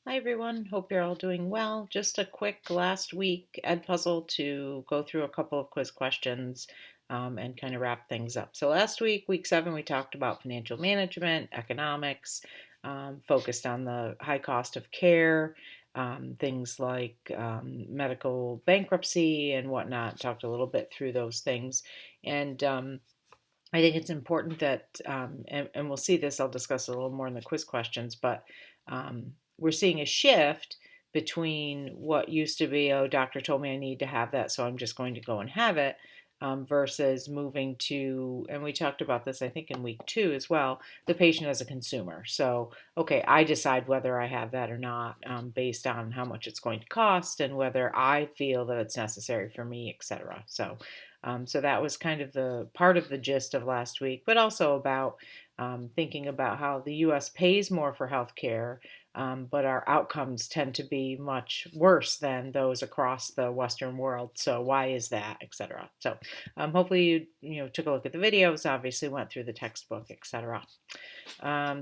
Hi everyone, hope you're all doing well. Just a quick last week ed puzzle to go through a couple of quiz questions and kind of wrap things up. So last week, week 7, we talked about financial management, economics, focused on the high cost of care, things like medical bankruptcy and whatnot. Talked a little bit through those things. And I think it's important that, and we'll see this, I'll discuss a little more in the quiz questions, but we're seeing a shift between what used to be, oh, doctor told me I need to have that, so I'm just going to go and have it, versus moving to, and we talked about this, I think, in week 2 as well, the patient as a consumer. So, okay, I decide whether I have that or not based on how much it's going to cost and whether I feel that it's necessary for me, etc. So that was kind of the part of the gist of last week, but also about thinking about how the U.S. pays more for healthcare, but our outcomes tend to be much worse than those across the Western world. So why is that, etc. So hopefully you took a look at the videos, obviously went through the textbook, etc.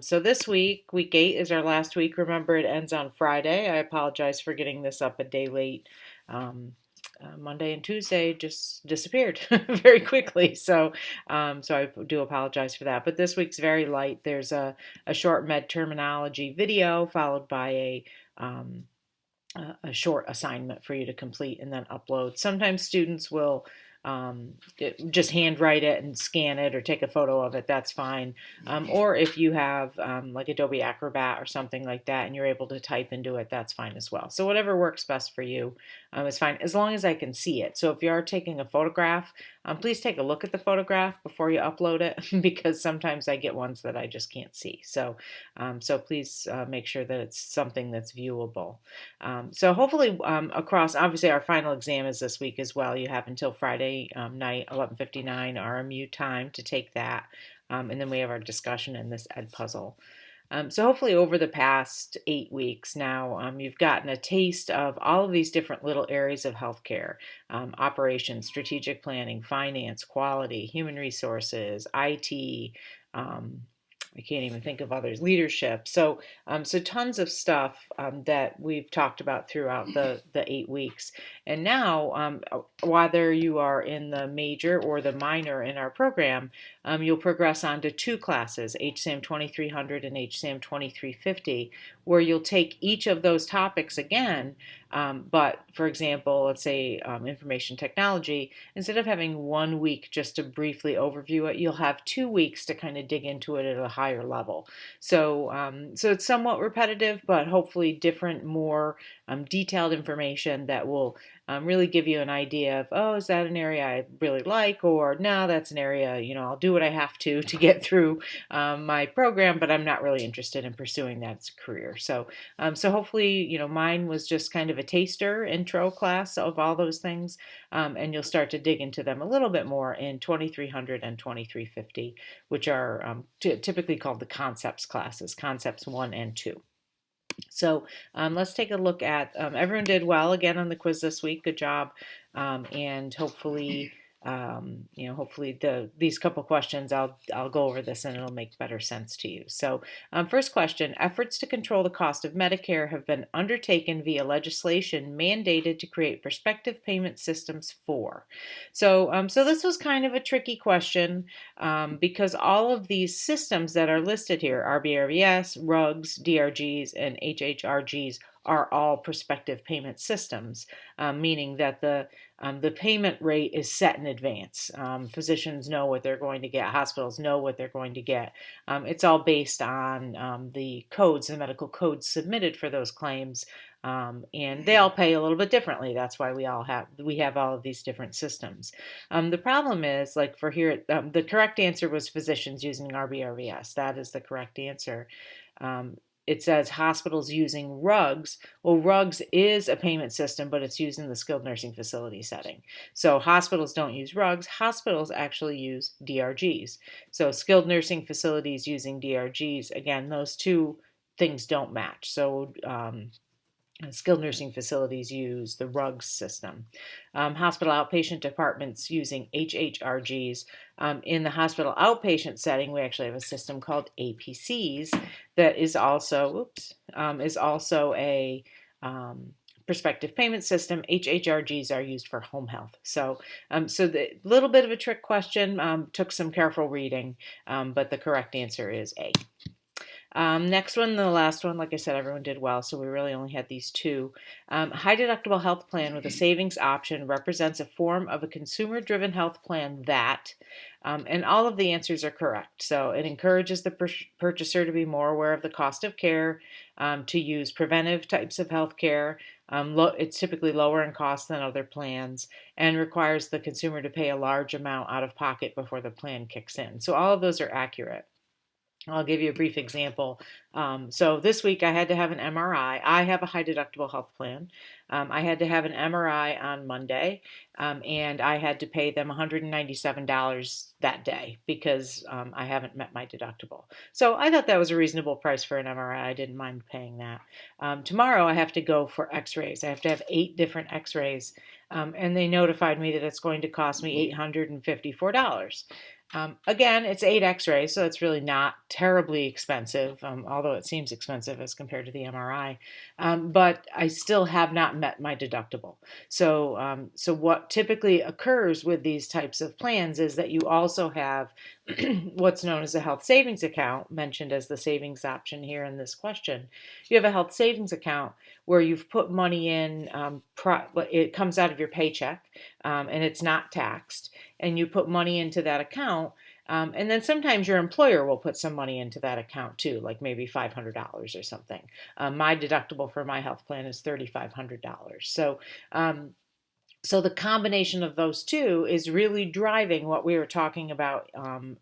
So this week, week 8 is our last week. Remember, it ends on Friday. I apologize for getting this up a day late. Monday and Tuesday just disappeared very quickly. So I do apologize for that. But this week's very light. There's a short med terminology video followed by um, a short assignment for you to complete and then upload. Sometimes students will just handwrite it and scan it or take a photo of it, that's fine. Or if you have like Adobe Acrobat or something like that and you're able to type into it, that's fine as well. So whatever works best for you is fine, as long as I can see it. So if you are taking a photograph, please take a look at the photograph before you upload it because sometimes I get ones that I just can't see. So please make sure that it's something that's viewable. So hopefully across, obviously our final exam is this week as well. You have until Friday night, 11:59 RMU time to take that. And then we have our discussion in this ed puzzle. So hopefully over the past 8 weeks now, you've gotten a taste of all of these different little areas of healthcare, operations, strategic planning, finance, quality, human resources, IT, I can't even think of others, leadership. So tons of stuff that we've talked about throughout the 8 weeks. And now, whether you are in the major or the minor in our program, you'll progress on to 2 classes, hsam 2300 and hsam 2350, where you'll take each of those topics again. But for example, let's say information technology, instead of having 1 week just to briefly overview it, you'll have 2 weeks to kind of dig into it at a higher level. So it's somewhat repetitive, but hopefully different, more detailed information that will really give you an idea of, oh, is that an area I really like? Or no, that's an area, I'll do what I have to get through my program, but I'm not really interested in pursuing that as a career. So hopefully, mine was just kind of a taster intro class of all those things, and you'll start to dig into them a little bit more in 2300 and 2350, which are typically called the concepts classes, concepts 1 and 2. So let's take a look at, everyone did well again on the quiz this week. Good job. And hopefully, hopefully these couple questions, I'll go over this and it'll make better sense to you. So first question, efforts to control the cost of Medicare have been undertaken via legislation mandated to create prospective payment systems for. So this was kind of a tricky question because all of these systems that are listed here, RBRVS, RUGs, DRGs, and HHRGs, are all prospective payment systems, meaning that the payment rate is set in advance. Physicians know what they're going to get. Hospitals know what they're going to get. It's all based on the codes, the medical codes submitted for those claims, and they all pay a little bit differently. That's why we have all of these different systems. The problem is, like for here, the correct answer was physicians using RBRVS. That is the correct answer. It says hospitals using RUGs. Well, RUGs is a payment system, but it's used in the skilled nursing facility setting. So hospitals don't use RUGs. Hospitals actually use DRGs. So skilled nursing facilities using DRGs, again, those two things don't match. So Skilled nursing facilities use the RUGS system. Hospital outpatient departments using HHRGs. In the hospital outpatient setting, we actually have a system called APCs that is also a prospective payment system. HHRGs are used for home health. So the little bit of a trick question, took some careful reading, but the correct answer is A. Next one, the last one, like I said, everyone did well, so we really only had these two. High deductible health plan with a savings option represents a form of a consumer-driven health plan that, and all of the answers are correct. So it encourages the purchaser to be more aware of the cost of care, to use preventive types of health care. It's typically lower in cost than other plans and requires the consumer to pay a large amount out of pocket before the plan kicks in. So all of those are accurate. I'll give you a brief example. So this week I had to have an MRI. I have a high deductible health plan. I had to have an MRI on Monday, and I had to pay them $197 that day because I haven't met my deductible. So I thought that was a reasonable price for an MRI. I didn't mind paying that. Tomorrow I have to go for x-rays. I have to have 8 different x-rays, and they notified me that it's going to cost me $854. Again, it's 8 x-rays, so it's really not terribly expensive, although it seems expensive as compared to the MRI. But I still have not met my deductible. So what typically occurs with these types of plans is that you also have what's known as a health savings account, mentioned as the savings option here in this question. You have a health savings account where you've put money in, it comes out of your paycheck, and it's not taxed, and you put money into that account. And then sometimes your employer will put some money into that account too, like maybe $500 or something. My deductible for my health plan is $3,500. So the combination of those two is really driving what we were talking about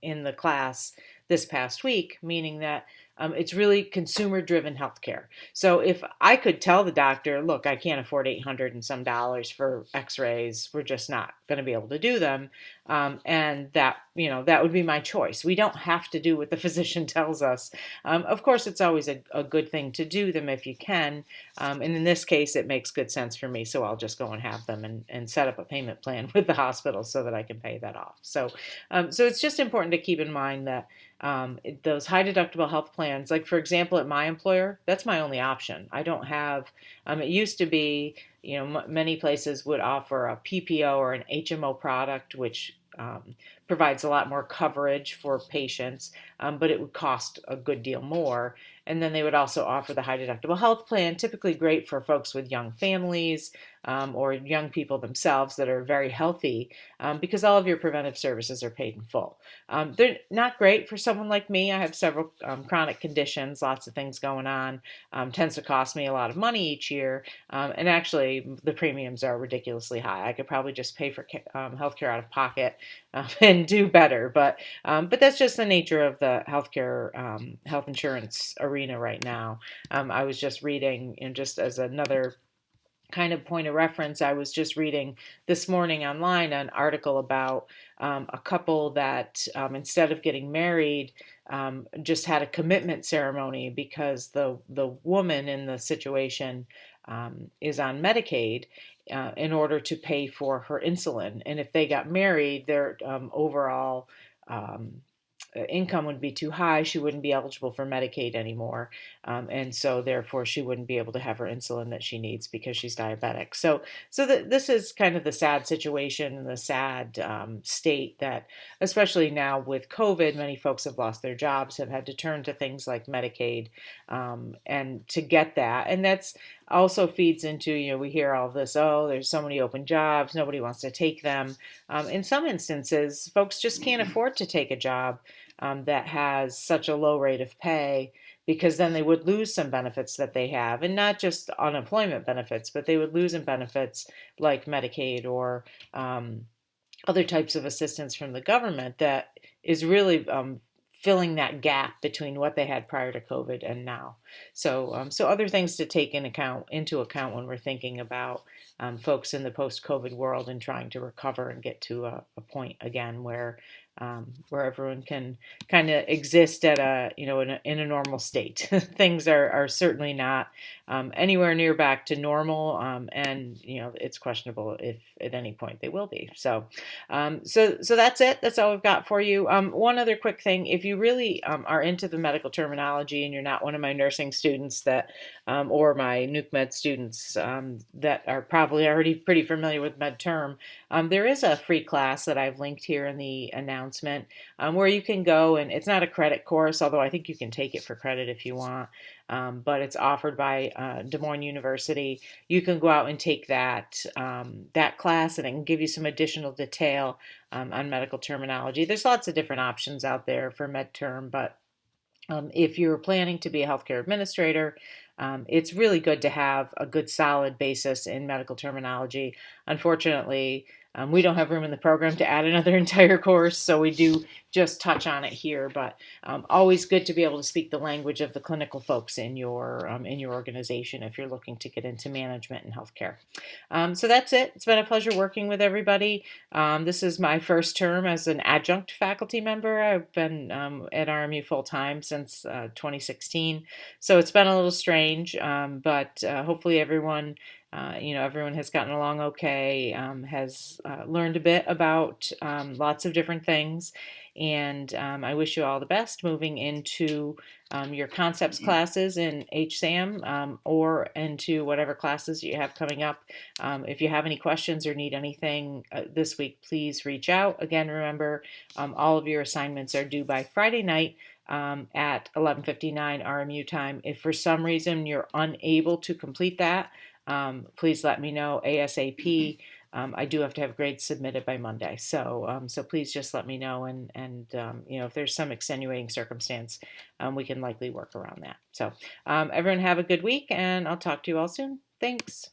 in the class this past week, meaning that it's really consumer-driven healthcare. So if I could tell the doctor, look, I can't afford $800 and some dollars for X-rays, we're just not going to be able to do them, and that would be my choice. We don't have to do what the physician tells us. Of course, it's always a good thing to do them if you can, and in this case, it makes good sense for me, so I'll just go and have them and set up a payment plan with the hospital so that I can pay that off. So it's just important to keep in mind that those high deductible health plans, like for example at my employer, that's my only option. I don't have, it used to be, many places would offer a PPO or an HMO product, which provides a lot more coverage for patients, but it would cost a good deal more. And then they would also offer the high deductible health plan, typically great for folks with young families, or young people themselves that are very healthy, because all of your preventive services are paid in full. They're not great for someone like me. I have several chronic conditions, lots of things going on, tends to cost me a lot of money each year, and actually the premiums are ridiculously high. I could probably just pay for healthcare out of pocket and do better, but that's just the nature of the healthcare, health insurance arena right now. I was just reading, and just as another kind of point of reference, I was just reading this morning online an article about a couple that instead of getting married, just had a commitment ceremony because the woman in the situation is on Medicaid in order to pay for her insulin. And if they got married, their overall income would be too high. She wouldn't be eligible for Medicaid anymore. And so therefore she wouldn't be able to have her insulin that she needs because she's diabetic. So this is kind of the sad situation and the sad state that, especially now with COVID, many folks have lost their jobs, have had to turn to things like Medicaid, and to get that. And that's also feeds into, we hear all this, oh, there's so many open jobs, nobody wants to take them. In some instances, folks just can't afford to take a job that has such a low rate of pay, because then they would lose some benefits that they have, and not just unemployment benefits, but they would lose in benefits like Medicaid or other types of assistance from the government that is really filling that gap between what they had prior to COVID and now. So other things to take into account when we're thinking about folks in the post-COVID world and trying to recover and get to a point again where where everyone can kind of exist at a, in a normal state. Things are certainly not anywhere near back to normal, and it's questionable if at any point they will be. So that's it. That's all we've got for you. One other quick thing: if you really are into the medical terminology and you're not one of my nursing students or my nuke med students that are probably already pretty familiar with med term, there is a free class that I've linked here in the announcement where you can go, and it's not a credit course, although I think you can take it for credit if you want. But it's offered by Des Moines University. You can go out and take that class, and it can give you some additional detail on medical terminology. There's lots of different options out there for med term, but if you're planning to be a healthcare administrator, it's really good to have a good solid basis in medical terminology. Unfortunately, we don't have room in the program to add another entire course, so we do just touch on it here. But always good to be able to speak the language of the clinical folks in your organization if you're looking to get into management and healthcare. So that's it. It's been a pleasure working with everybody. This is my first term as an adjunct faculty member. I've been at RMU full time since 2016, so it's been a little strange, but hopefully everyone has gotten along okay, has learned a bit about lots of different things, and I wish you all the best moving into your concepts classes in hsam or into whatever classes you have coming up. If you have any questions or need anything this week, please reach out. Again, remember, all of your assignments are due by Friday night at 11:59 RMU time. If for some reason you're unable to complete that, please let me know ASAP. I do have to have grades submitted by Monday, so please just let me know, and if there's some extenuating circumstance, we can likely work around that. So everyone have a good week, and I'll talk to you all soon. Thanks.